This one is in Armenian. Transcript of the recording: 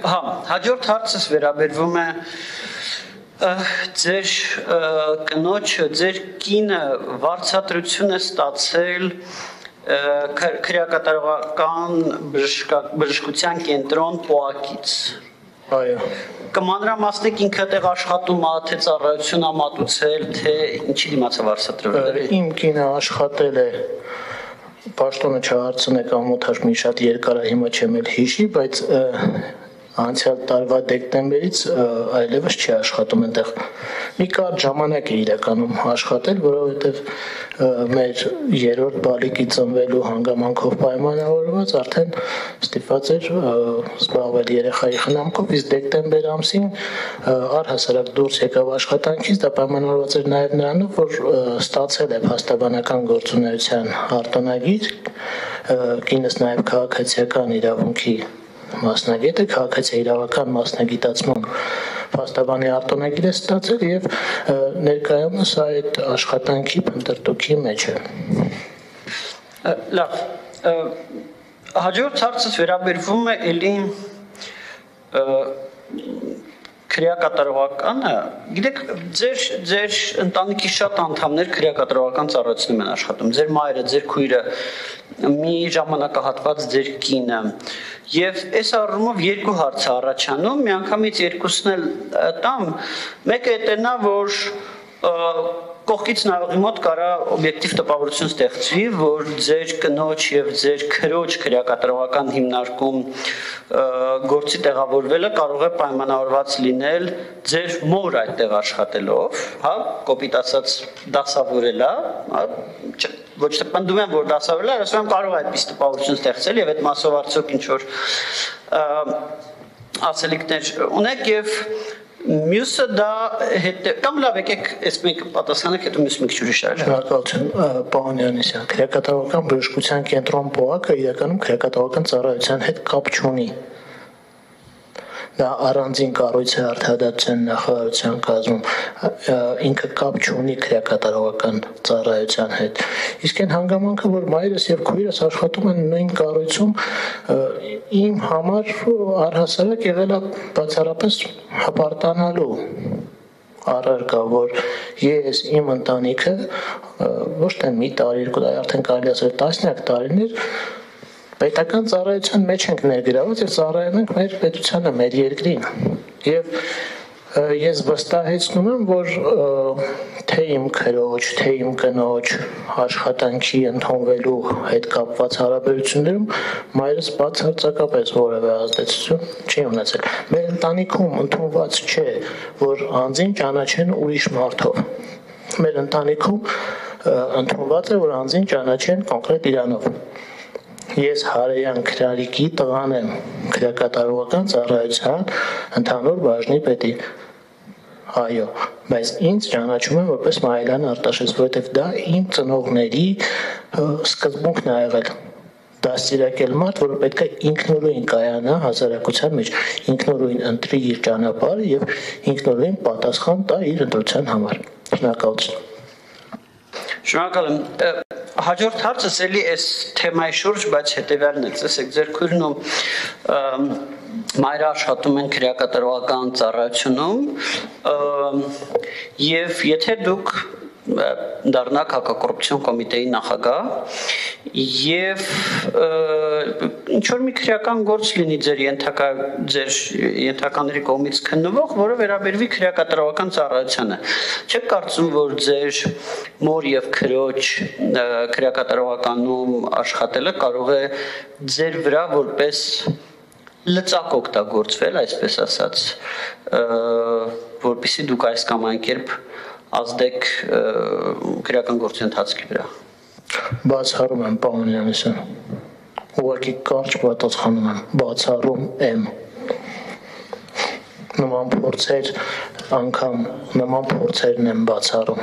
Հա, հաջորդ հարցս վերաբերվում է ձեր կնոջը, ձեր կինը վարձատրություն է ստացել քրեակատարողական բժշկության կենտրոն ՊՕԱԿ-ից։ Այո։ Կմանրամասնեք ինքը տեղ աշխատում է, թե ծառայություն է մատուցել, թե ինչի դիմաց է վարձատրվել։ Իմ կինը աշխատել է, պաշտոնը չհարցնեք ամոթար մի շատ երկար է, հիմա չեմ էլ հիշի, բայց անցյալ տարվա դեկտեմբերից այլևս չի աշխատում այնտեղ։ Մի կարճ ժամանակ է իրականում աշխատել, որովհետև մեր երրորդ բալիկի ծնվելու հանգամանքով պայմանավորված արդեն ստիպված էր զբաղվել երեխայի խնամքով, իսկ դեկտեմբեր ամսին առհասարակ դուրս եկավ աշխատանքից, դա պայմանավորված էր նաև նրանով, որ ստացել է փաստաբանական գործունեության արտոնագիր, կինս նաև քաղաքացիական իրավունքի մասնագետ է, քաղաքացիական մասնագիտացման փաստաբանի արտոնագիր է ստացել եւ ներկայումս այդ աշխատանքի փնտրտուքի մեջ է։ Լավ, հաջորդ հարցս վերաբերվում է էլի քրեակատարողականը, գիտեք, ձեր ընտանիքի շատ անդամներ քրեակատարողական ծառայությունում են աշխատում, ձեր մայրը, ձեր քույրը, մի ժամանակահատված ձեր կինը, եւ այս առումով երկու հարց է առաջանում, միանգամից երկուսն էլ տամ, մեկը էտենա, որ կողքից նայողի մոտ կարա օբյեկտիվ տպավորություն ստեղծվի, որ ձեր կնոջ եւ ձեր քրոջ քրեակատարողական հիմնարկում գործի տեղավորվելը կարող է պայմանավորված լինել ձեր մոր այդտեղ աշխատելով, հա, կոպիտ ասած դասավորելա, ոչ թե պնդում եմ, որ դասավորելա, ասում եմ կարող է այդպես տպավորություն ստեղծել եւ այդ մասով արդյոք ինչ որ ասելիքներ ունեք եւ մյուսը դա կամ լավ եկեք այս մեկ պատասխանեք, հետո մյուս մեկ ուրիշ այլ։ Շնորհակալություն, պարոն Յանիսյան, քրեակատարողական բժշկության կենտրոն ՊՕԱԿ-ը իրականում քրեակատարողական ծառայության հետ կապ չունի։ Դա առանձին կառույց է արդարադատության նախարարության կազմում, ինքը կապ չունի քրեակատարողական ծառայության հետ։ Իսկ այն հանգամանքը, որ մայրս եւ քույրս աշխատում են նույն կառույցում, իմ համար առհասարակ եղել է բացառապես հպարտանալու առարկա, որ ես իմ ընտանիքը ոչ թե մի տարի, երկու տարի, արդեն կարելի ասել տասնյակ տարիներ պետական ծառայության մեջ ենք ներգրաված եւ ծառայում ենք մեր պետությանը, մեր երկրին։ Եվ ես վստահեցնում եմ, որ թե իմ քրոջ, թե իմ կնոջ աշխատանքի ընդունվելու հետ կապված հարաբերություններում մայրս բացարձակապես որևէ ազդեցություն չի ունեցել։ Մեր ընտանիքում ընդունված չէ, որ անձին ճանաչեն ուրիշ մարդով։ Մեր ընտանիքում ընդունված է, որ անձին ճանաչեն կոնկրետ իրանով։ Ես Հարեյան Քրալիկի տղան եմ, քրեակատարողական ծառայության ընդհանուր բաժնի պետի։ Այո, բայց ինձ ճանաչում են որպես Մայլան Արտաշես, որովհետև դա իմ ծնողների սկզբունքն է եղել։ Դաստիարակել մարդ, որը պետք է ինքնուրույն կայանա հասարակության մեջ, ինքնուրույն ընտրի իր ճանապարհը եւ ինքնուրույն պատասխան տա իր ընտրության համար։ Շնորհակալություն։ Շնորհակալ եմ։ Հաջորդ հարցս էլի այս թեմայի շուրջ, բայց հետևյալն է, տեսեք, ձեր քույրն ու մայրը աշխատում են քրեակատարողական ծառայությունում եւ եթե դուք դառնաք հակակոռուպցիոն կոմիտեի նախագահ եւ ինչ որ մի քրեական գործ լինի ձեր ենթականների կողմից քննվող, որը վերաբերվի քրեակատարողական ծառայությանը, չեք կարծում, որ ձեր մոր եւ քրոջ քրեակատարողականում աշխատելը կարող է ձեր վրա որպես լծակ օգտագործվել, այսպես ասած, որպեսզի դուք այս կամ այն կերպ ազդեք քրեական գործի ընթացքի վրա։ Բացառում եմ, պարոն Յանիսյան, ուղղակի կարճ պատասխանում եմ, բացառում եմ։ Նման փորձերն եմ բացառում։